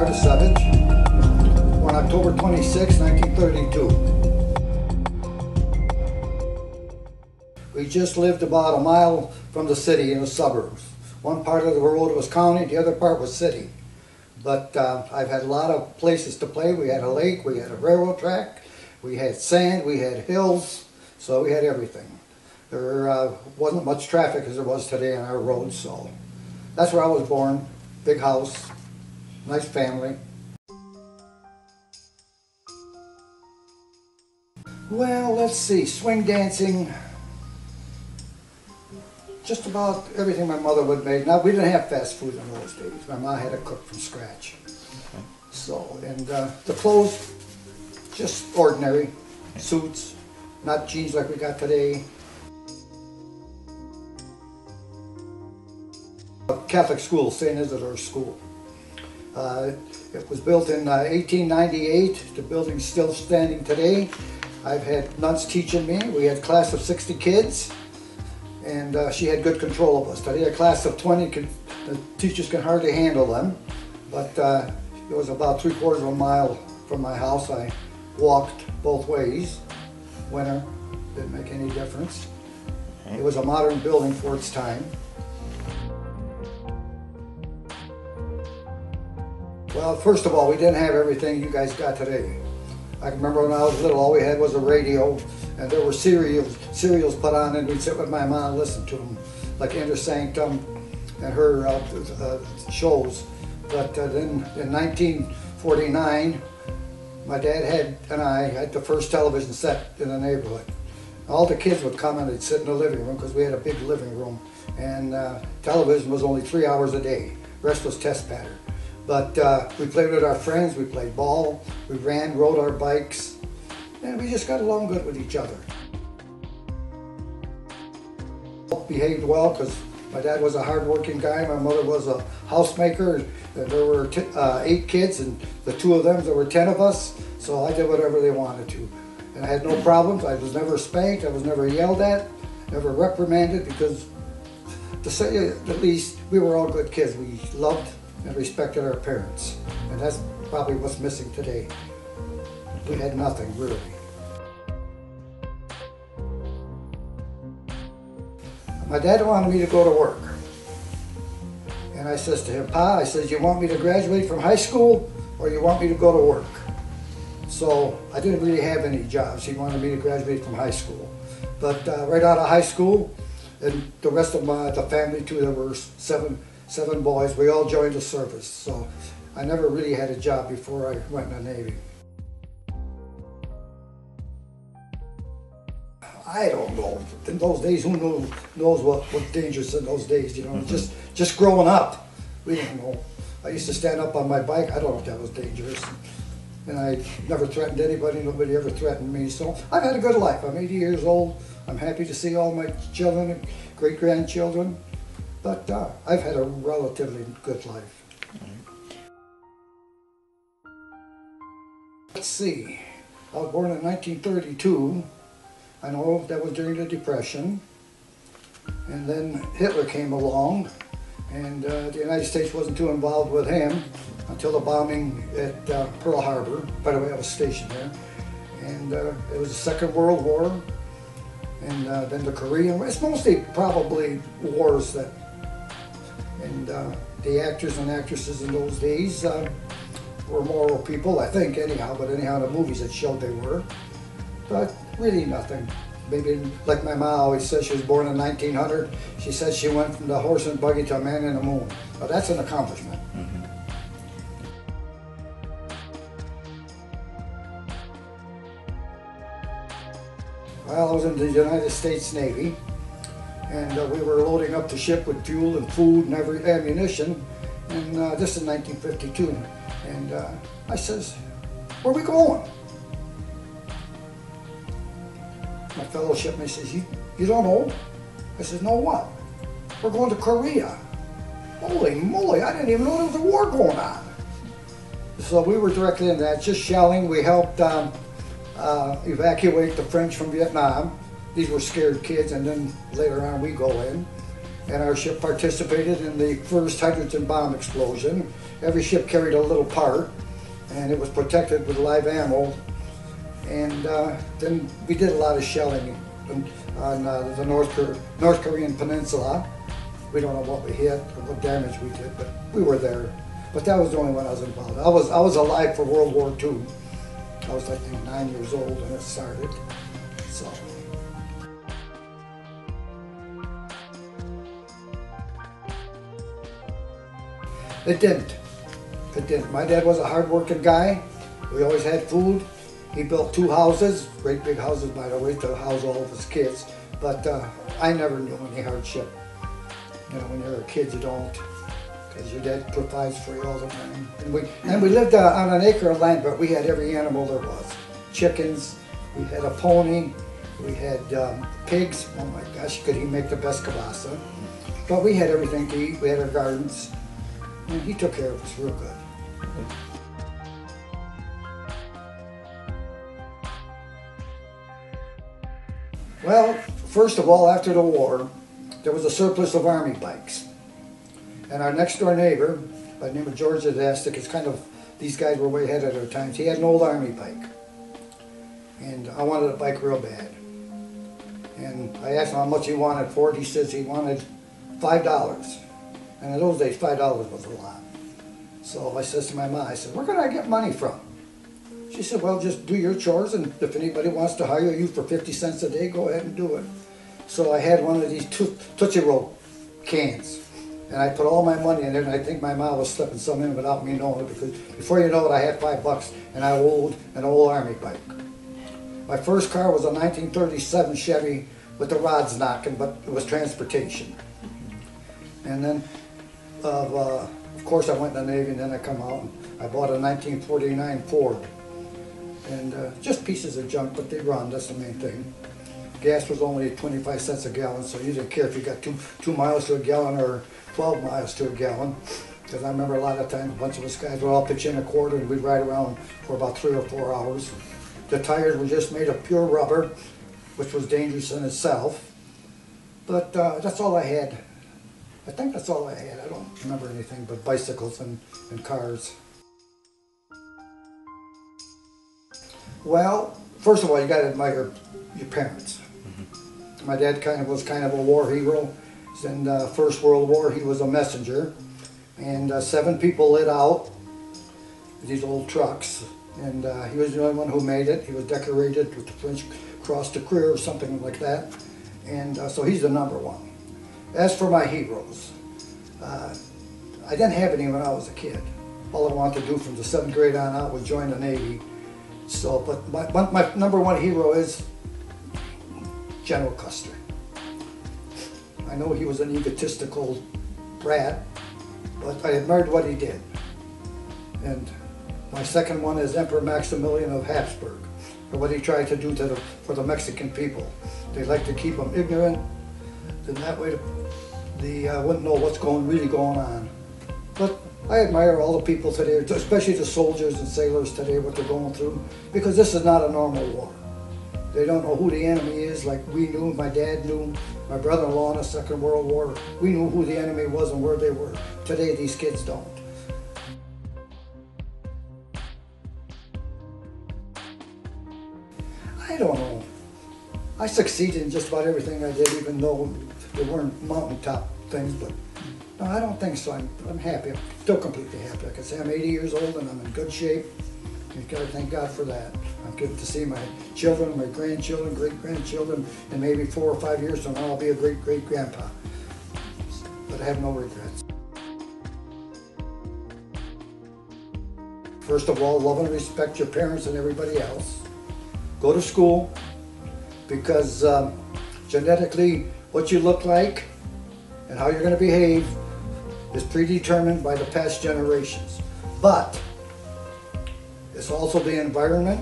Bartasevich, on October 26, 1932. We just lived about a mile from the city in the suburbs. One part of the road was county, the other part was city. But I've had a lot of places to play. We had a lake, we had a railroad track, we had sand, we had hills, so we had everything. There wasn't much traffic as there was today on our roads, so that's where I was born. Big house, nice family. Well, let's see, swing dancing, just about everything my mother would make. Now, we didn't have fast food in those days. My mom had to cook from scratch. Okay. So, and the clothes, just ordinary, suits, not jeans like we got today. Catholic school, St. Isidore's School. It was built in 1898. The building's still standing today. I've had nuns teaching me. We had a class of 60 kids, and she had good control of us. Today, a class of 20, the teachers can hardly handle them, but it was about 3/4 of a mile from my house. I walked both ways. Winter, didn't make any difference. It was a modern building for its time. Well, first of all, we didn't have everything you guys got today. I can remember when I was little, all we had was a radio, and there were serials put on, and we'd sit with my mom and listen to them, like Inter Sanctum and her shows. But then in 1949, my dad and I had the first television set in the neighborhood. All the kids would come and they'd sit in the living room because we had a big living room, and television was only 3 hours a day. The rest was test pattern. But we played with our friends, we played ball, we ran, rode our bikes, and we just got along good with each other. Behaved well because my dad was a hard-working guy, my mother was a housemaker. There were 8 kids, and the 2 of them, there were 10 of us, so I did whatever they wanted to. And I had no problems. I was never spanked, I was never yelled at, never reprimanded, because to say at least, we were all good kids. We loved and respected our parents, and that's probably what's missing today. We had nothing, really. My dad wanted me to go to work, and I says to him, "Pa," I says, "you want me to graduate from high school, or you want me to go to work?" So I didn't really have any jobs. He wanted me to graduate from high school, but right out of high school, and the rest of the family too, there were seven boys, we all joined the service, so I never really had a job before I went in the Navy. I don't know. In those days, who knows what dangerous in those days, you know, just growing up, we didn't know. I used to stand up on my bike, I don't know if that was dangerous. And I never threatened anybody, nobody ever threatened me, so I've had a good life. I'm 80 years old, I'm happy to see all my children and great-grandchildren. But I've had a relatively good life. Let's see, I was born in 1932. I know that was during the Depression. And then Hitler came along, and the United States wasn't too involved with him until the bombing at Pearl Harbor. By the way, I was stationed there. And it was the Second World War, and then the Korean War. It's mostly probably wars that. And the actors and actresses in those days were moral people, I think, anyhow. But anyhow, the movies that showed they were. But really nothing. Maybe like my mom always says, she was born in 1900. She says she went from the horse and buggy to a man in the moon. Well, that's an accomplishment. Mm-hmm. Well, I was in the United States Navy. And we were loading up the ship with fuel and food and every ammunition, and this in 1952. And I says, "Where are we going?" My fellow shipmate says, you don't know?" I says, "No, what?" "We're going to Korea." Holy moly, I didn't even know there was a war going on. So we were directly in that, just shelling. We helped evacuate the French from Vietnam. These were scared kids, and then later on we go in. and our ship participated in the first hydrogen bomb explosion. Every ship carried a little part, and it was protected with live ammo. And then we did a lot of shelling on the North Korean peninsula. We don't know what we hit or what damage we did, but we were there. But that was the only one I was involved in. I was alive for World War II. I was, I think, 9 years old when it started. So. It didn't. It didn't. My dad was a hard-working guy. We always had food. He built 2 houses, great big houses, by the way, to house all of his kids. But I never knew any hardship. You know, when you're a kid, you don't, because your dad provides for you all the time. And we lived on an acre of land, but we had every animal there was. Chickens, we had a pony, we had pigs. Oh my gosh, could he make the best kielbasa. But we had everything to eat. We had our gardens. And he took care of us real good. Well, first of all, after the war, there was a surplus of Army bikes. And our next door neighbor, by the name of George Adastic, it's kind of, these guys were way ahead of their times. He had an old Army bike. And I wanted a bike real bad. And I asked him how much he wanted for it. He says he wanted $5. And in those days, $5 was a lot. So I says to my mom, I said, where can I get money from? She said, well, just do your chores, and if anybody wants to hire you for 50 cents a day, go ahead and do it. So I had one of these Tootsie Roll cans, and I put all my money in it, and I think my mom was slipping some in without me knowing it, because before you know it, I had $5, and I owed an old Army bike. My first car was a 1937 Chevy with the rods knocking, but it was transportation. And then, of course, I went in the Navy, and then I come out, and I bought a 1949 Ford. And just pieces of junk, but they run, that's the main thing. Gas was only 25 cents a gallon, so you didn't care if you got 2 miles to a gallon or 12 miles to a gallon. Because I remember a lot of times, a bunch of us guys would all pitch in a quarter, and we'd ride around for about 3 or 4 hours. The tires were just made of pure rubber, which was dangerous in itself. But that's all I had. I think that's all I had. I don't remember anything but bicycles and cars. Well, first of all, you got to admire your parents. My dad was kind of a war hero. In the First World War, he was a messenger, and 7 people lit out these old trucks, and he was the only one who made it. He was decorated with the French Cross de Coeur or something like that, and so he's the #1. As for my heroes, I didn't have any when I was a kid. All I wanted to do from the 7th grade on out was join the Navy. So, but my #1 hero is General Custer. I know he was an egotistical brat, but I admired what he did. And my second one is Emperor Maximilian of Habsburg, for what he tried to do for the Mexican people. They like to keep them ignorant, then that way they wouldn't know what's really going on. But I admire all the people today, especially the soldiers and sailors today, what they're going through, because this is not a normal war. They don't know who the enemy is like we knew, my dad knew, my brother-in-law in the Second World War. We knew who the enemy was and where they were. Today, these kids don't. I don't know. I succeeded in just about everything I did, even though they weren't mountaintop things, but no, I don't think so. I'm happy. I'm still completely happy. Like I say, I'm 80 years old and I'm in good shape. You've got to thank God for that. I'm good to see my children, my grandchildren, great-grandchildren, and maybe 4 or 5 years from now I'll be a great-great-grandpa. But I have no regrets. First of all, love and respect your parents and everybody else. Go to school, because genetically what you look like and how you're going to behave is predetermined by the past generations. But it's also the environment.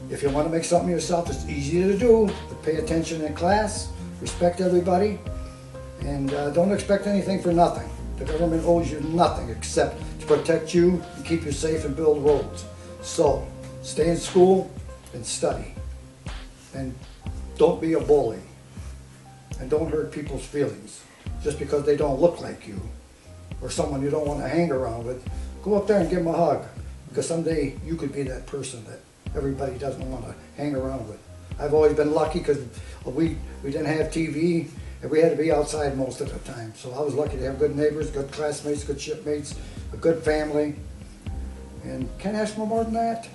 If you want to make something yourself, it's easy to do. But pay attention in class, respect everybody, and don't expect anything for nothing. The government owes you nothing except to protect you and keep you safe and build roads. So stay in school and study. And don't be a bully. And don't hurt people's feelings. just because they don't look like you or someone you don't want to hang around with. Go up there and give them a hug, because someday you could be that person that everybody doesn't want to hang around with. I've always been lucky because we didn't have TV and we had to be outside most of the time. So I was lucky to have good neighbors, good classmates, good shipmates, a good family. And can't ask for more than that.